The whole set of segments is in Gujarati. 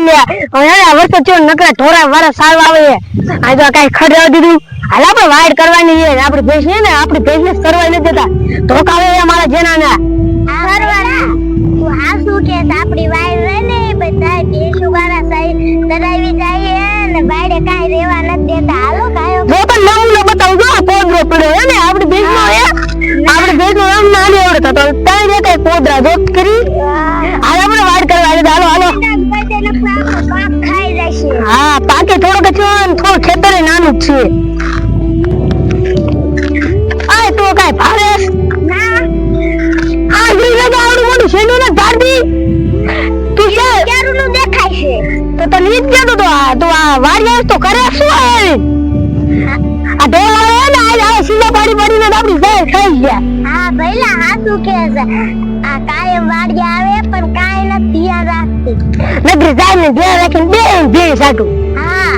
લે હવે વર્ષો થયો નકરા ઢોરા વાળા સાવ આવે આ તો કઈ ખડવા દીધું હાલ આપણે વાડ કરવાની છે આપણી ભેંસ ને આપણી ભેંસને સરવાઈ નથી દેતા ધોકા આવે મારા જેનાના સરવાળા તું હાસુ કે આપણી વાડ રે ને બધા ભેંસુ વાળા સાઈ દરાવી જાય ને વાડે કાઈ રેવા નથી દેતા હાલો કાયો જો પણ નમૂનો બતાવું જો પોદરો પડ્યો હે ને આપણી ભેંસનો હે આપણી ભેંસનો એમ નાની આવડે તો તાઈ રે કઈ પોદરા જોત કરી હાલ આપણે વાડ કરવા દે હાલો હાલો પાક ખાઈ જશે હા પાકે થોડો કચો થોડું ખેતર નાનું જ છે આ તો કઈ ભારે ના આ ગ્રીન તો આવડું મોટું શેનું ને ભાડવી તું કે કેરુનું દેખાય છે તો તને ઈ જ કહેતો તો આ વારિયાસ તો કરે શું આવે આ ઢોલ આવે ને આ સીધા પાડી પાડીને આપણી જાય થઈ ગયા હા ભઈલા હાસુ કે છે આ કાયમ વાડિયા આવે પણ કાઈ નથી ધ્યાન રાખતી નગરી જાય ને ધ્યાન રાખીને બે સાટું હા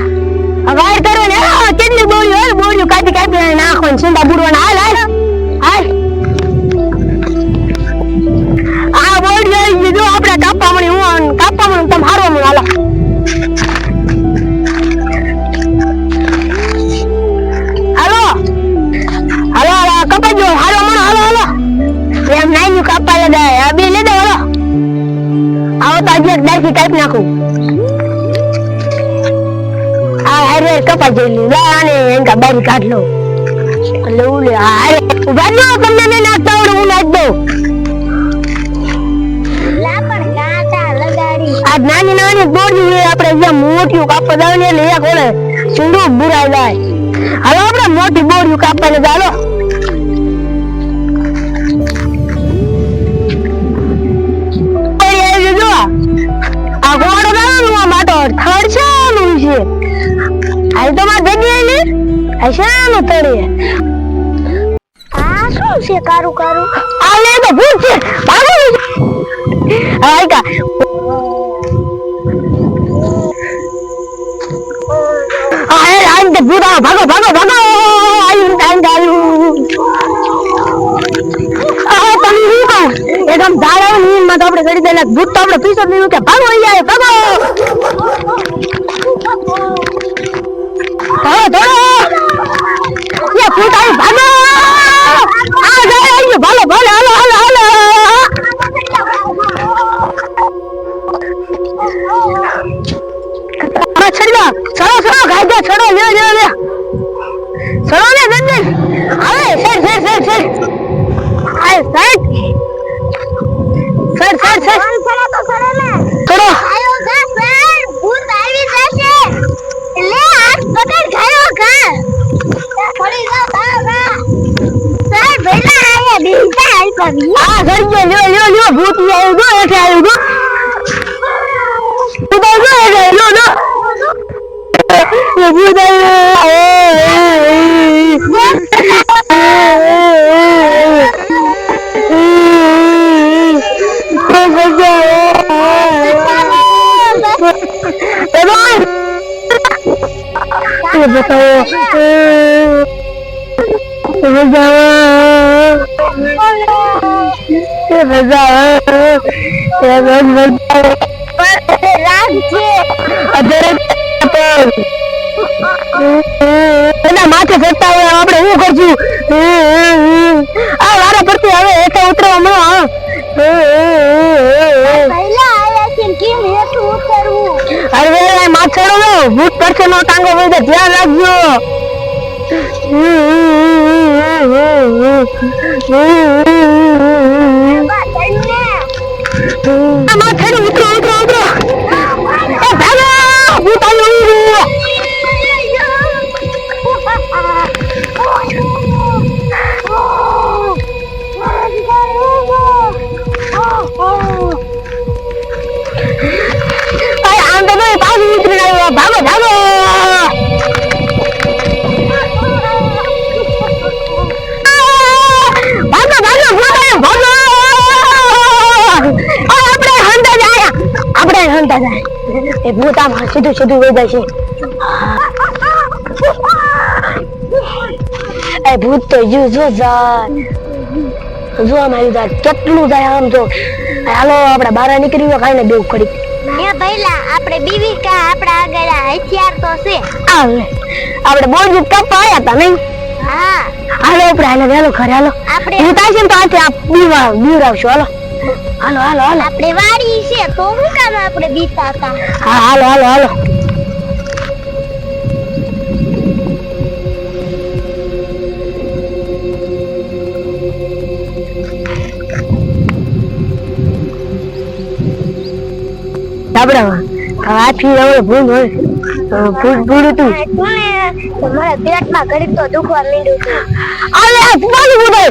વાડ કરો ને કેટલી બોળ્યું કાપી કાપી નાખો ને સીધા બુડવાના હાલ હાલ હાલ આ બોળ્યું જો આપણે કાપવા મળી હું કાપવા મળી તમે હારવા મળી હાલો હાલો હાલો હાલો કપાજો હાલો મણો હાલો હાલો એમ નાઈ કાપવા લગાય આ બે લે દો હાલો આવો તો આજે ડાયસી કાપી નાખું આ હારે કપા જેલી લાને એંકા બારી કાઢ લો એટલે ઉલે હારે ઉભા ન તમને ને નાખતા આવડે હું નાખ દઉં લા પણ કાંટા લગાડી આ નાની નાની બોડી આપણે જે મોટી કાપવા દાવને એટલે એક ઓલે સુંદુ બુરાઈ જાય હાલો આપણે મોટી બોડી કાપવા ને ચાલો આ ગોળો દાવનો માટો થડ છે નું છે હાલ તો માં જગ્યાએ ને આશાનું તળે આ શું છે કારું કારું આ લે તો ભૂત છે ભાગો આયકા આ તે ભૂત ભાગો ભાગો ભાગો આયુ આ તમે રૂકો એકદમ ધારાવ નીમ માં તો આપણે કરી દેલા ભૂત તો આપણે પીછો નહીં કે ભાગો જાય ભાગો ધોડો ये भूत आई भागो आ जाए भालो भालो हालो हालो हालो छड़वा चलो चलो गाय दे छड़ो ले ले ले चलो ले जल्दी अरे सर आए सर ચલો તો ચલો ને चलो આયો જા સર ભૂત આવી જશે લે હાથ પકડ ગયો કા પડી જાવ તા સર ભઈલા આયા બીજા આઈ કવી आ घर के लो भूत आयो गो ऐसे आयो गो तू तो गो लो लो ये भूत ये बताओ માથે ફરતા હોય આપણે શું કરશું આ વારા પડતી હવે એકા ઉતરવા ભઈલા આયા છે કેમ હેઠું ઉતરવું અરે માથેડો નો ભૂત પડશે નો ટાંગો હોય તો ધ્યાન રાખજો માથેડો ઉતરો ઉતરો ઉતરો એ ભાગો ભૂત આવ્યું આમ તો પાછું ઉતરી આવ્યો ભાગો ભાગો એ ભૂત આમ સીધું સીધું વહી જાય છે એ ભૂત તો જો આમ આવ્યું જાય કેટલું જાય આમ તો હાલો આપણે બહાર નીકળી ખાઈને બેવ ખડી એ ભઈલા આપણે બીવી કા આપડા આગળ હથિયાર તો છે. આપણે બોલ કાપવા આયા તા નહીં. હા હાલો આપણે હાલો હાલો ઘરે હાલો. આપણે હું થાય છે ને તો આથી આપ બીવરાવશો હાલો. હાલો હાલો હાલો. આપણે વાડી છે તો હું કામ આપણે બીતા હતા. હા હાલો હાલો હાલો. આપણે આથી હવે ભૂલ હોય ભૂલ તું મારા પેટમાં ઘડીક તો દુખવા માંડ્યું છે. અલે આ પાણી બોલાય